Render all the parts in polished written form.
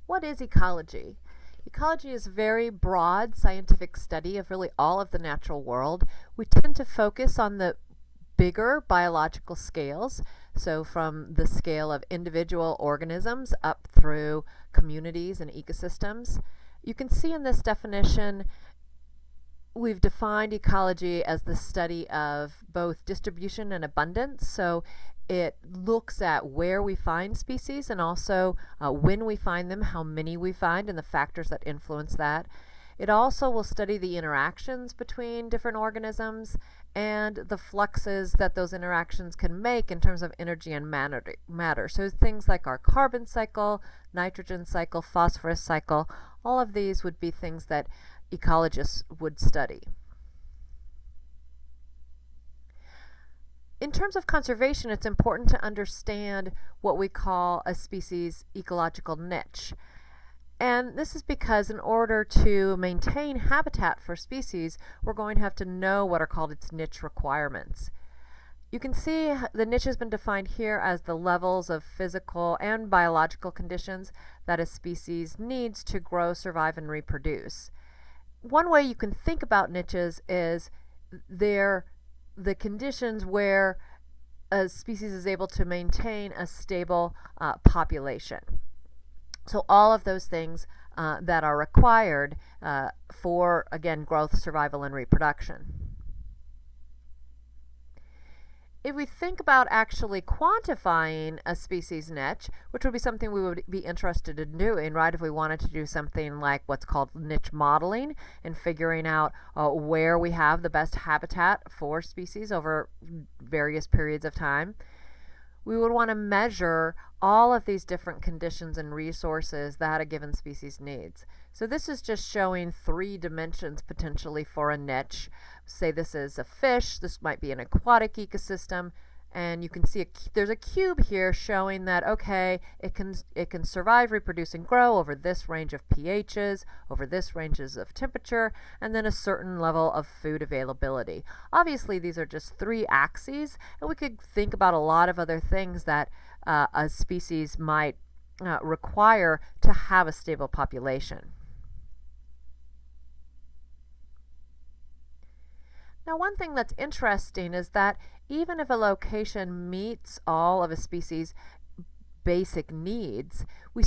What is ecology? Ecology is a very broad scientific study of really all of the natural world. We tend to focus on the bigger biological scales, so from the scale of individual organisms up through communities and ecosystems. You can see in this definition we've defined ecology as the study of both distribution and abundance. So it looks at where we find species and also when we find them, how many we find, and the factors that influence that. It also will study the interactions between different organisms and the fluxes that those interactions can make in terms of energy and matter. So things like our carbon cycle, nitrogen cycle, phosphorus cycle, all of these would be things that ecologists would study. In terms of conservation, it's important to understand what we call a species' ecological niche. And this is because in order to maintain habitat for species, we're going to have to know what are called its niche requirements. You can see the niche has been defined here as the levels of physical and biological conditions that a species needs to grow, survive, and reproduce. One way you can think about niches is they're the conditions where a species is able to maintain a stable population. So all of those things that are required for, again, growth, survival, and reproduction. If we think about actually quantifying a species niche, which would be something we would be interested in doing, right, if we wanted to do something like what's called niche modeling and figuring out where we have the best habitat for species over various periods of time, we would want to measure all of these different conditions and resources that a given species needs. So this is just showing 3 dimensions potentially for a niche. Say this is a fish, this might be an aquatic ecosystem, and you can see there's a cube here showing that, okay, it can survive, reproduce, and grow over this range of pHs, over this ranges of temperature, and then a certain level of food availability. Obviously, these are just 3 axes, and we could think about a lot of other things that a species might require to have a stable population. Now, one thing that's interesting is that even if a location meets all of a species' basic needs, we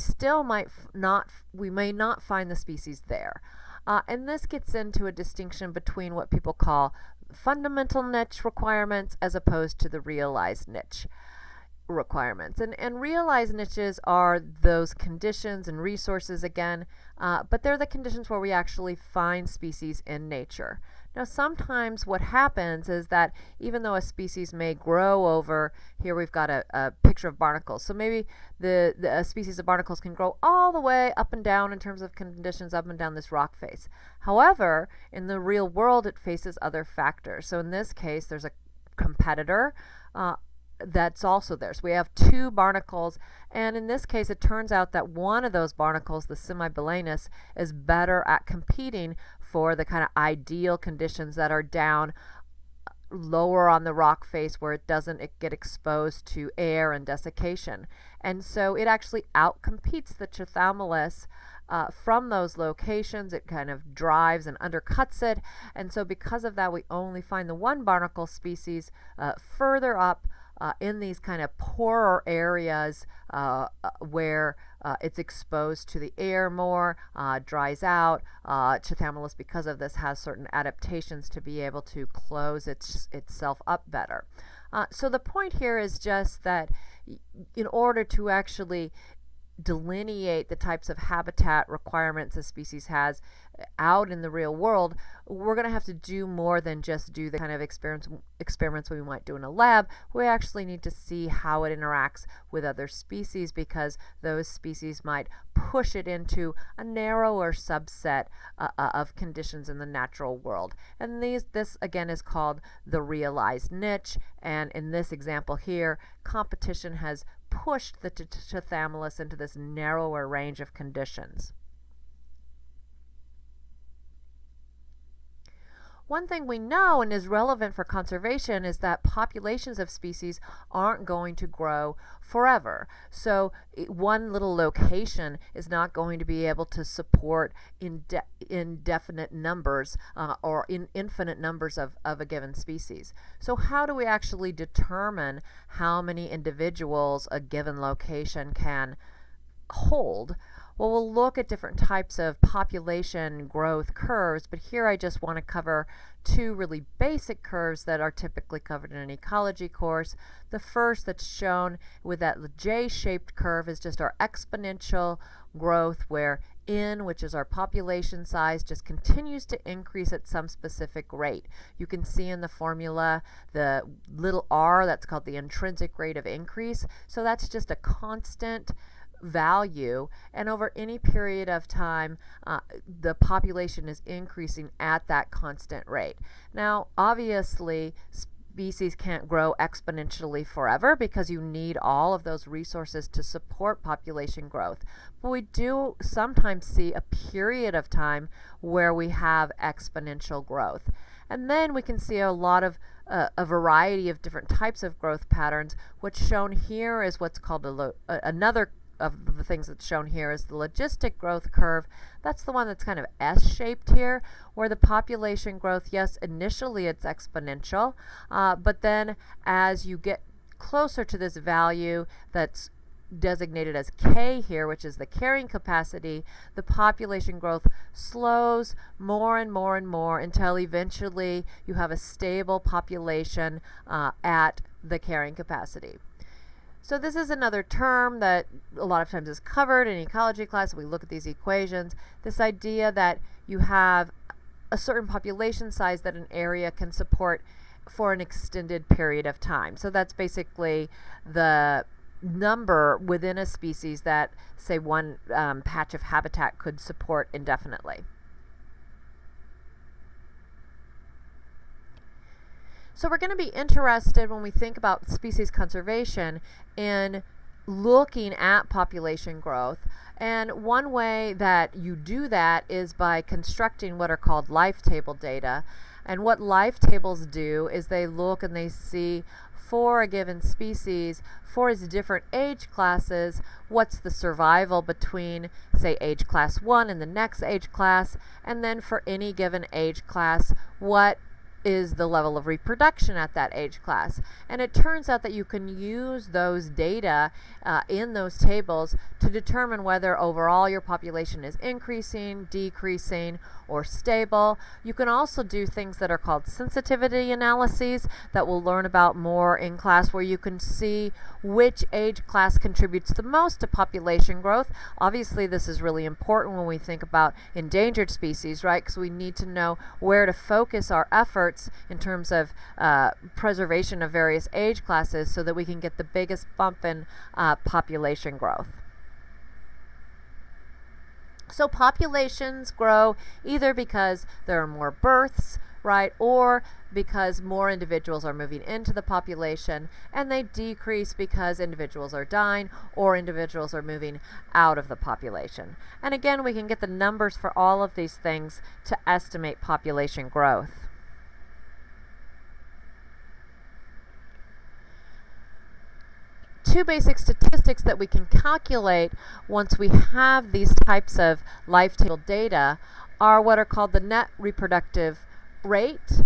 may not find the species there. And this gets into a distinction between what people call fundamental niche requirements as opposed to the realized niche requirements. And realized niches are those conditions and resources again, but they're the conditions where we actually find species in nature. Now, sometimes what happens is that even though a species may grow over, here we've got a picture of barnacles. So maybe a species of barnacles can grow all the way up and down in terms of conditions up and down this rock face. However, in the real world, it faces other factors. So in this case, there's a competitor that's also there. So we have 2 barnacles, and in this case it turns out that one of those barnacles, the Semibalanus, is better at competing for the kind of ideal conditions that are down lower on the rock face where it doesn't get exposed to air and desiccation. And so it actually outcompetes the Chithamulus from those locations. It kind of drives and undercuts it, and so because of that we only find the one barnacle species further up in these kind of poorer areas where it's exposed to the air more, dries out. Chithamulus, because of this, has certain adaptations to be able to close itself up better. So the point here is just that in order to actually delineate the types of habitat requirements a species has out in the real world, we're going to have to do more than just do the kind of experiments we might do in a lab. We actually need to see how it interacts with other species, because those species might push it into a narrower subset of conditions in the natural world. And this again is called the realized niche, and in this example here, competition has pushed the Chithamulus into this narrower range of conditions. One thing we know and is relevant for conservation is that populations of species aren't going to grow forever. So one little location is not going to be able to support indefinite numbers or infinite numbers of a given species. So how do we actually determine how many individuals a given location can hold? Well, we'll look at different types of population growth curves, but here I just want to cover two really basic curves that are typically covered in an ecology course. The first that's shown with that J-shaped curve is just our exponential growth, where N, which is our population size, just continues to increase at some specific rate. You can see in the formula the little r, that's called the intrinsic rate of increase. So that's just a constant value, and over any period of time the population is increasing at that constant rate. Now obviously species can't grow exponentially forever because you need all of those resources to support population growth, but we do sometimes see a period of time where we have exponential growth. And then we can see a lot of a variety of different types of growth patterns. What's shown here is what's called another of the things that's shown here is the logistic growth curve. That's the one that's kind of S-shaped here, where the population growth, yes, initially it's exponential, but then as you get closer to this value that's designated as K here, which is the carrying capacity, the population growth slows more and more and more until eventually you have a stable population at the carrying capacity. So this is another term that a lot of times is covered in ecology class. We look at these equations, this idea that you have a certain population size that an area can support for an extended period of time. So that's basically the number within a species that, say, one patch of habitat could support indefinitely. So we're going to be interested, when we think about species conservation, in looking at population growth. And one way that you do that is by constructing what are called life table data. And what life tables do is they look and they see for a given species, for its different age classes, what's the survival between, say, age class 1 and the next age class, and then for any given age class, what is the level of reproduction at that age class. And it turns out that you can use those data in those tables to determine whether overall your population is increasing, decreasing, or stable. You can also do things that are called sensitivity analyses that we'll learn about more in class, where you can see which age class contributes the most to population growth. Obviously this is really important when we think about endangered species, right? Because we need to know where to focus our efforts in terms of preservation of various age classes so that we can get the biggest bump in population growth. So populations grow either because there are more births, right, or because more individuals are moving into the population, and they decrease because individuals are dying or individuals are moving out of the population. And again, we can get the numbers for all of these things to estimate population growth. Two basic statistics that we can calculate once we have these types of life table data are what are called the net reproductive rate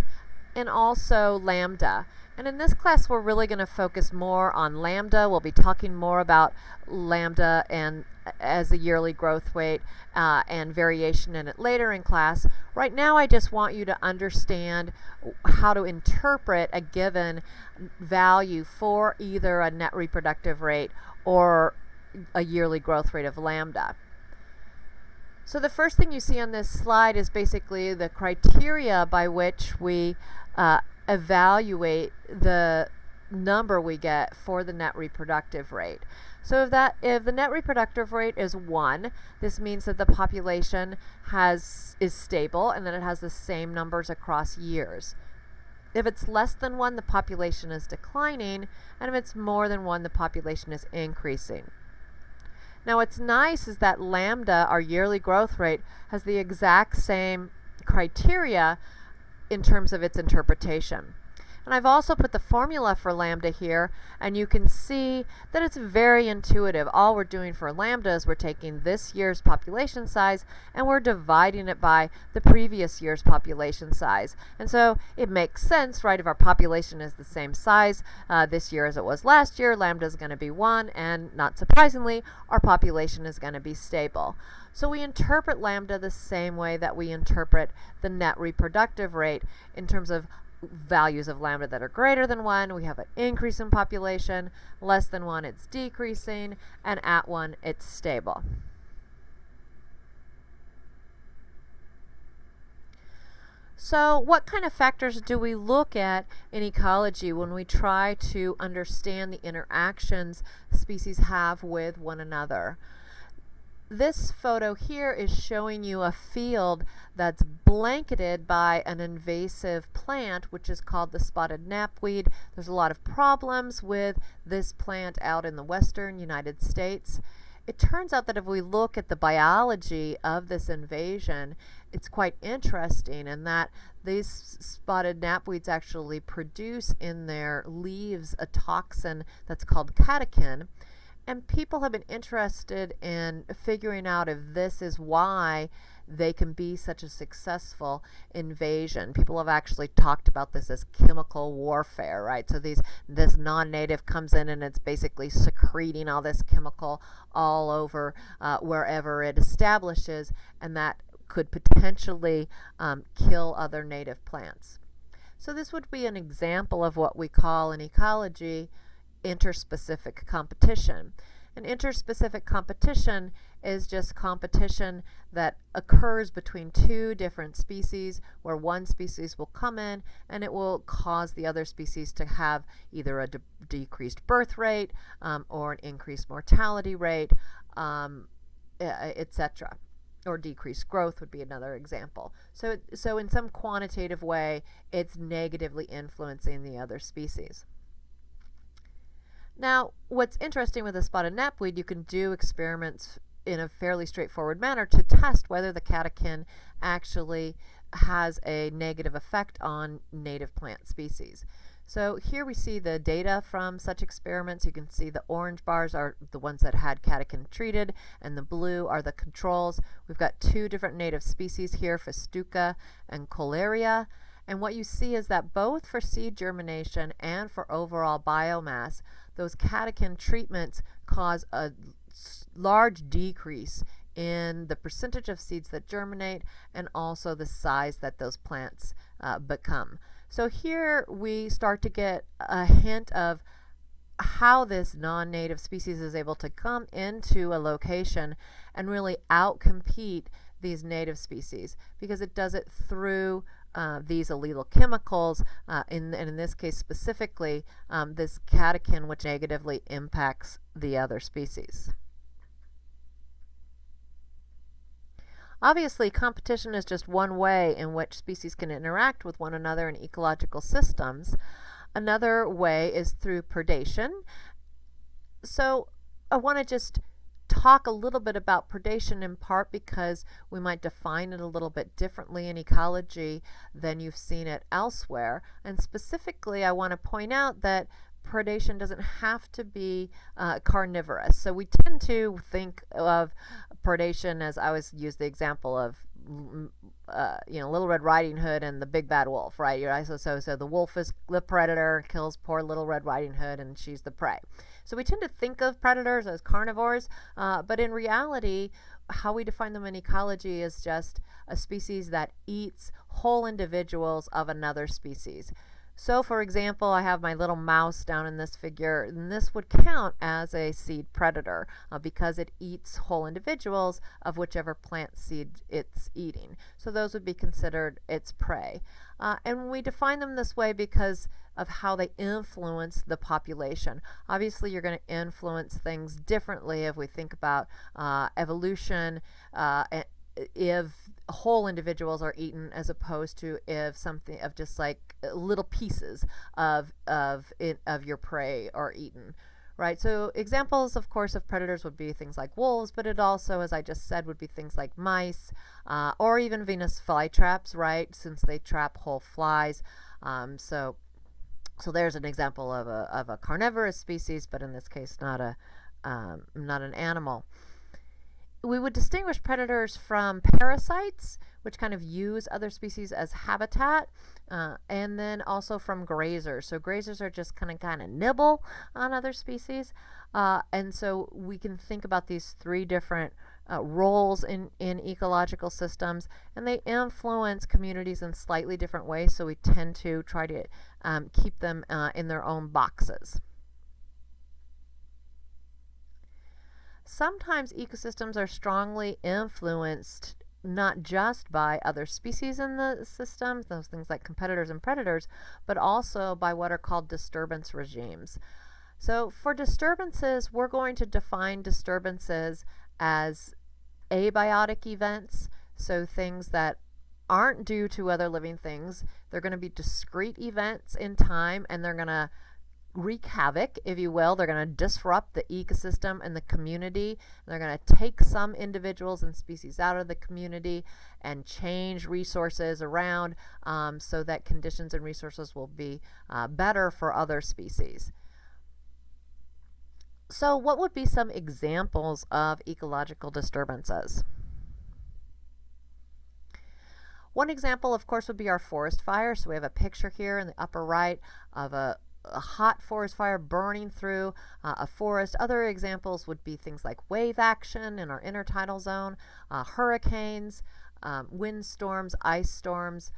and also lambda. And in this class we're really going to focus more on lambda. We'll be talking more about lambda and as a yearly growth rate and variation in it later in class. Right now I just want you to understand how to interpret a given value for either a net reproductive rate or a yearly growth rate of lambda. So the first thing you see on this slide is basically the criteria by which we evaluate the number we get for the net reproductive rate. So if the net reproductive rate is 1, this means that the population is stable and that it has the same numbers across years. If it's less than 1, the population is declining, and if it's more than 1, the population is increasing. Now what's nice is that lambda, our yearly growth rate, has the exact same criteria in terms of its interpretation. And I've also put the formula for lambda here, and you can see that it's very intuitive. All we're doing for lambda is we're taking this year's population size and we're dividing it by the previous year's population size. And so it makes sense, right? If our population is the same size this year as it was last year, lambda is going to be 1, and not surprisingly, our population is going to be stable. So we interpret lambda the same way that we interpret the net reproductive rate in terms of values of lambda that are greater than 1, we have an increase in population, less than 1, it's decreasing, and at 1, it's stable. So what kind of factors do we look at in ecology when we try to understand the interactions species have with one another? This photo here is showing you a field that's blanketed by an invasive plant, which is called the spotted knapweed. There's a lot of problems with this plant out in the western United States. It turns out that if we look at the biology of this invasion, it's quite interesting in that these spotted knapweeds actually produce in their leaves a toxin that's called catechin. And people have been interested in figuring out if this is why they can be such a successful invasion. People have actually talked about this as chemical warfare, right? So this non-native comes in and it's basically secreting all this chemical all over wherever it establishes, and that could potentially kill other native plants. So this would be an example of what we call in ecology interspecific competition. An interspecific competition is just competition that occurs between two different species, where one species will come in and it will cause the other species to have either a decreased birth rate or an increased mortality rate, etc. Or decreased growth would be another example. So in some quantitative way, it's negatively influencing the other species. Now, what's interesting with the spotted knapweed, you can do experiments in a fairly straightforward manner to test whether the catechin actually has a negative effect on native plant species. So here we see the data from such experiments. You can see the orange bars are the ones that had catechin treated, and the blue are the controls. We've got two different native species here, Festuca and Coleria. And what you see is that both for seed germination and for overall biomass, those catechin treatments cause a large decrease in the percentage of seeds that germinate and also the size that those plants become. So here we start to get a hint of how this non-native species is able to come into a location and really outcompete these native species, because it does it through these allele chemicals, and in this case specifically this catechin, which negatively impacts the other species. Obviously, competition is just one way in which species can interact with one another in ecological systems. Another way is through predation. So I want to just talk a little bit about predation, in part because we might define it a little bit differently in ecology than you've seen it elsewhere. And specifically, I want to point out that predation doesn't have to be carnivorous. So we tend to think of predation as, I always use the example of Little Red Riding Hood and the Big Bad Wolf, right? So the wolf is the predator, kills poor Little Red Riding Hood, and she's the prey. So we tend to think of predators as carnivores, but in reality, how we define them in ecology is just a species that eats whole individuals of another species. So for example, I have my little mouse down in this figure, and this would count as a seed predator because it eats whole individuals of whichever plant seed it's eating. So those would be considered its prey. And we define them this way because of how they influence the population. Obviously, you're going to influence things differently if we think about evolution, if whole individuals are eaten as opposed to if something of just like little pieces of your prey are eaten, right? So examples, of course, of predators would be things like wolves, but it also, as I just said, would be things like mice, or even Venus flytraps, right? Since they trap whole flies. So there's an example of a carnivorous species, but in this case, not an animal. We would distinguish predators from parasites, which kind of use other species as habitat, and then also from grazers. So grazers are just kind of nibble on other species, and so we can think about these three different roles in ecological systems, and they influence communities in slightly different ways, so we tend to try to keep them in their own boxes. Sometimes ecosystems are strongly influenced not just by other species in the system, those things like competitors and predators, but also by what are called disturbance regimes. So for disturbances, we're going to define disturbances as abiotic events, so things that aren't due to other living things. They're going to be discrete events in time, and they're going to wreak havoc, if you will. They're going to disrupt the ecosystem and the community. They're going to take some individuals and species out of the community and change resources around so that conditions and resources will be better for other species. So what would be some examples of ecological disturbances? One example, of course, would be our forest fire. So we have a picture here in the upper right of a hot forest fire burning through a forest. Other examples would be things like wave action in our intertidal zone, hurricanes, windstorms, ice storms.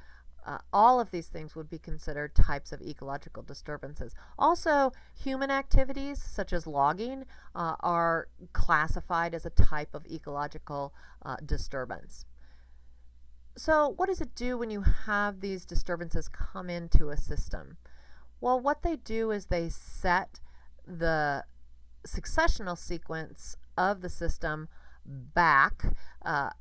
All of these things would be considered types of ecological disturbances. Also, human activities such as logging are classified as a type of ecological disturbance. So what does it do when you have these disturbances come into a system? Well, what they do is they set the successional sequence of the system back,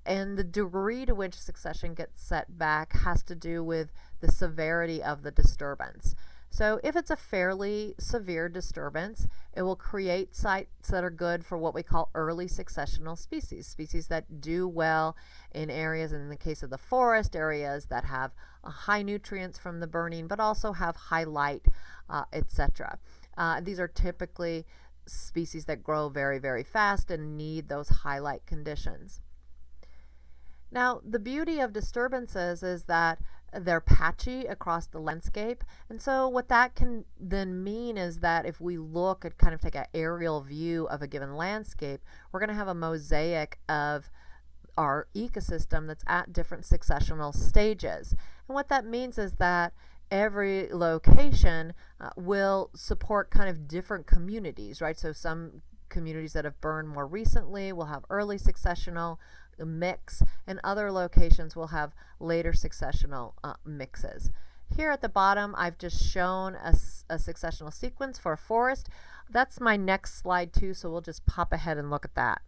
and the degree to which succession gets set back has to do with the severity of the disturbance. So if it's a fairly severe disturbance, it will create sites that are good for what we call early successional species that do well in areas, in the case of the forest, areas that have high nutrients from the burning, but also have high light, etc. These are typically species that grow very, very fast and need those high light conditions. Now, the beauty of disturbances is that they're patchy across the landscape, and so what that can then mean is that if we look at take an aerial view of a given landscape, we're going to have a mosaic of our ecosystem that's at different successional stages. And what that means is that every location will support different communities, right? So some communities that have burned more recently will have early successional mix, and other locations will have later successional mixes. Here at the bottom, I've just shown a successional sequence for a forest. That's my next slide too, so we'll just pop ahead and look at that.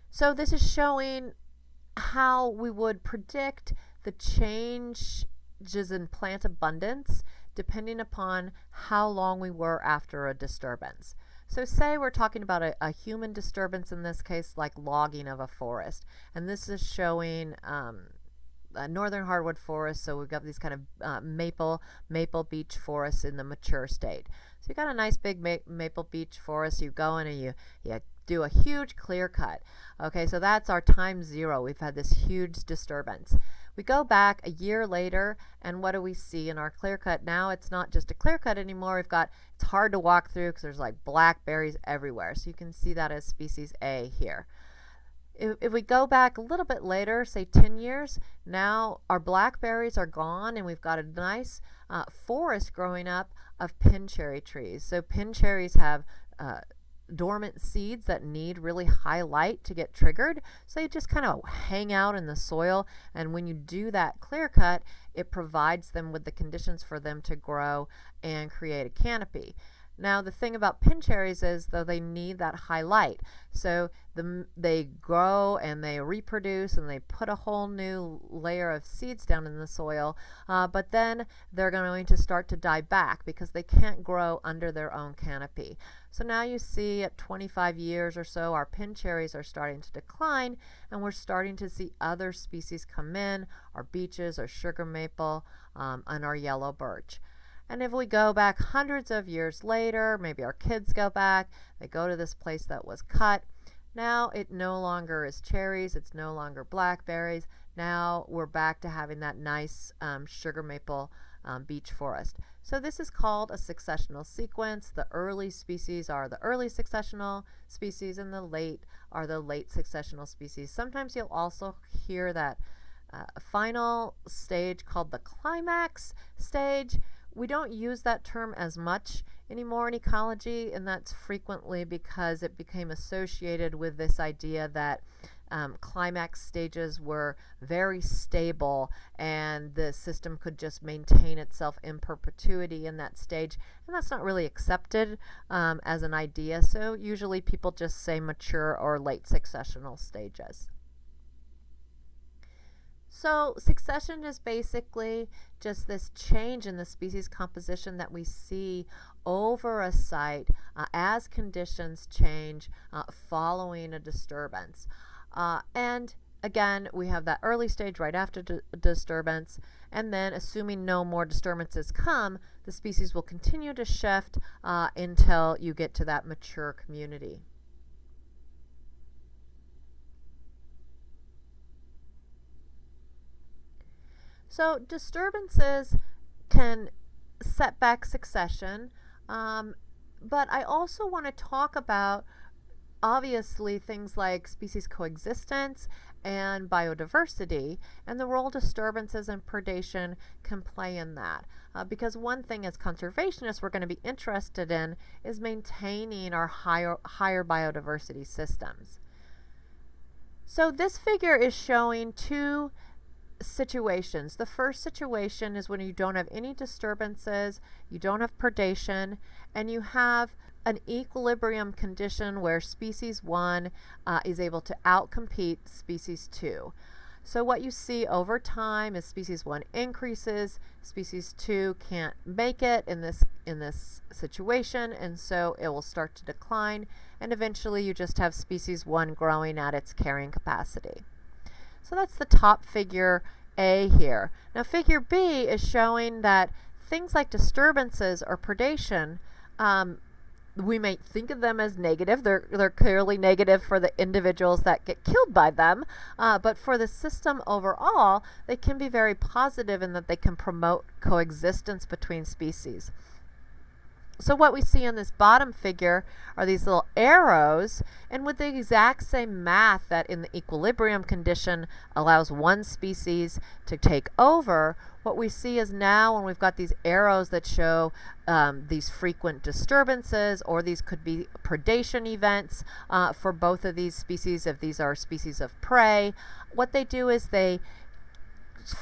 So this is showing how we would predict the changes in plant abundance depending upon how long we were after a disturbance. So say we're talking about a human disturbance, in this case like logging of a forest, and this is showing a northern hardwood forest. So we've got these maple beech forests in the mature state. So you've got a nice big maple beech forest. You go in and you do a huge clear cut. Okay, so that's our time zero. We've had this huge disturbance. We go back a year later, and what do we see in our clear cut? Now it's not just a clear cut anymore. It's hard to walk through because there's like blackberries everywhere. So you can see that as species A here. If we go back a little bit later, say 10 years, now our blackberries are gone, and we've got a nice forest growing up of pin cherry trees. So pin cherries have dormant seeds that need really high light to get triggered, so they just hang out in the soil, and when you do that clear cut, it provides them with the conditions for them to grow and create a canopy. Now the thing about pin cherries is, though, they need that high light. So they grow and they reproduce and they put a whole new layer of seeds down in the soil, but then they're going to start to die back because they can't grow under their own canopy. So now you see at 25 years or so, our pin cherries are starting to decline, and we're starting to see other species come in, our beeches, our sugar maple, and our yellow birch. And if we go back hundreds of years later, maybe our kids go back, they go to this place that was cut. Now it no longer is cherries, it's no longer blackberries. Now we're back to having that nice sugar maple beech forest. So this is called a successional sequence. The early species are the early successional species, and the late are the late successional species. Sometimes you'll also hear that final stage called the climax stage. We don't use that term as much anymore in ecology, and that's frequently because it became associated with this idea that climax stages were very stable and the system could just maintain itself in perpetuity in that stage, and that's not really accepted as an idea. So usually people just say mature or late successional stages. So succession is basically just this change in the species composition that we see over a site as conditions change following a disturbance. And again, we have that early stage right after disturbance, and then assuming no more disturbances come, the species will continue to shift until you get to that mature community. So disturbances can set back succession, but I also want to talk about obviously things like species coexistence and biodiversity, and the role disturbances and predation can play in that. Because one thing as conservationists we're going to be interested in is maintaining our higher biodiversity systems. So this figure is showing two situations. The first situation is when you don't have any disturbances, you don't have predation, and you have an equilibrium condition where species 1 is able to outcompete species 2. So what you see over time is species 1 increases, species 2 can't make it in this situation, and so it will start to decline, and eventually you just have species 1 growing at its carrying capacity. So that's the top figure A here. Now figure B is showing that things like disturbances or predation, we may think of them as negative. They're clearly negative for the individuals that get killed by them, but for the system overall, they can be very positive in that they can promote coexistence between species. So what we see in this bottom figure are these little arrows, and with the exact same math that in the equilibrium condition allows one species to take over, what we see is now when we've got these arrows that show these frequent disturbances, or these could be predation events for both of these species if these are species of prey, what they do is they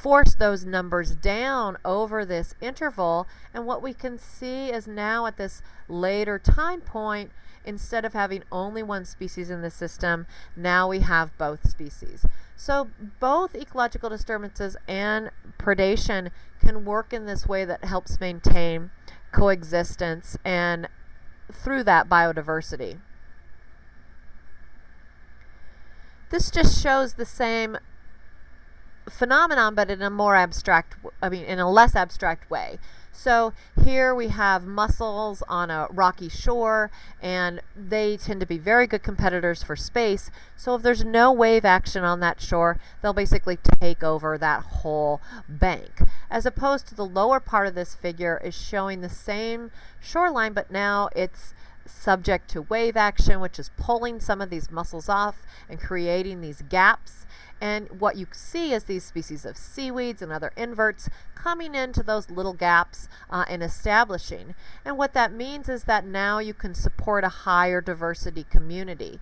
force those numbers down over this interval, and what we can see is now at this later time point, instead of having only one species in the system, now we have both species. So both ecological disturbances and predation can work in this way that helps maintain coexistence and through that biodiversity. This just shows the same phenomenon, but in a more abstract, in a less abstract way. So here we have mussels on a rocky shore, and they tend to be very good competitors for space. So if there's no wave action on that shore, they'll basically take over that whole bank. As opposed to the lower part of this figure is showing the same shoreline, but now it's subject to wave action, which is pulling some of these mussels off and creating these gaps. And what you see is these species of seaweeds and other inverts coming into those little gaps and establishing. And what that means is that now you can support a higher diversity community.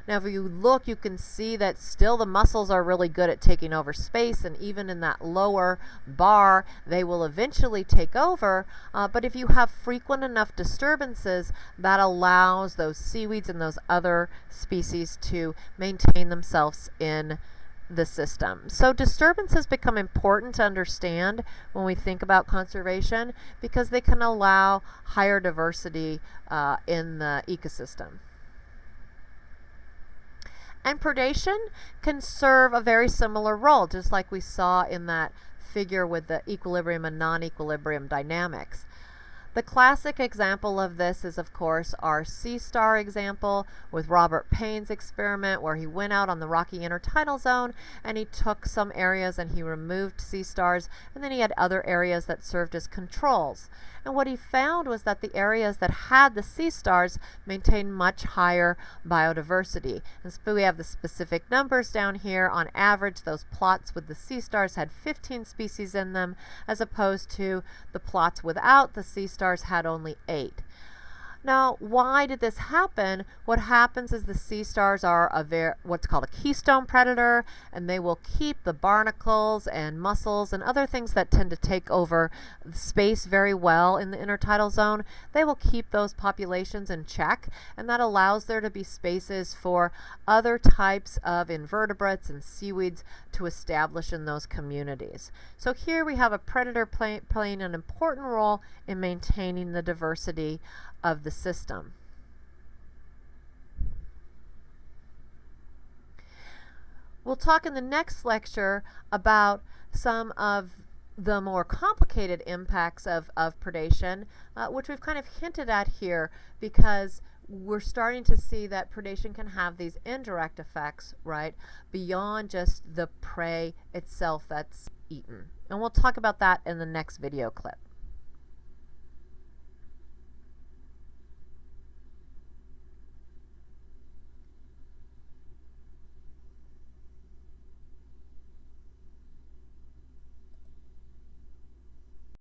Now if you look, you can see that still the mussels are really good at taking over space, and even in that lower bar they will eventually take over, but if you have frequent enough disturbances, that allows those seaweeds and those other species to maintain themselves in the system. So disturbances become important to understand when we think about conservation, because they can allow higher diversity in the ecosystem. And predation can serve a very similar role, just like we saw in that figure with the equilibrium and non-equilibrium dynamics. The classic example of this is, of course, our sea star example with Robert Payne's experiment, where he went out on the rocky intertidal zone and he took some areas and he removed sea stars, and then he had other areas that served as controls. And what he found was that the areas that had the sea stars maintained much higher biodiversity. And so we have the specific numbers down here. On average, those plots with the sea stars had 15 species in them, as opposed to the plots without the sea stars had only 8. Now, why did this happen? What happens is the sea stars are what's called a keystone predator, and they will keep the barnacles and mussels and other things that tend to take over space very well in the intertidal zone. They will keep those populations in check, and that allows there to be spaces for other types of invertebrates and seaweeds to establish in those communities. So here we have a predator playing an important role in maintaining the diversity of the system. We'll talk in the next lecture about some of the more complicated impacts of predation, which we've kind of hinted at here, because we're starting to see that predation can have these indirect effects, right, beyond just the prey itself that's eaten. And we'll talk about that in the next video clip.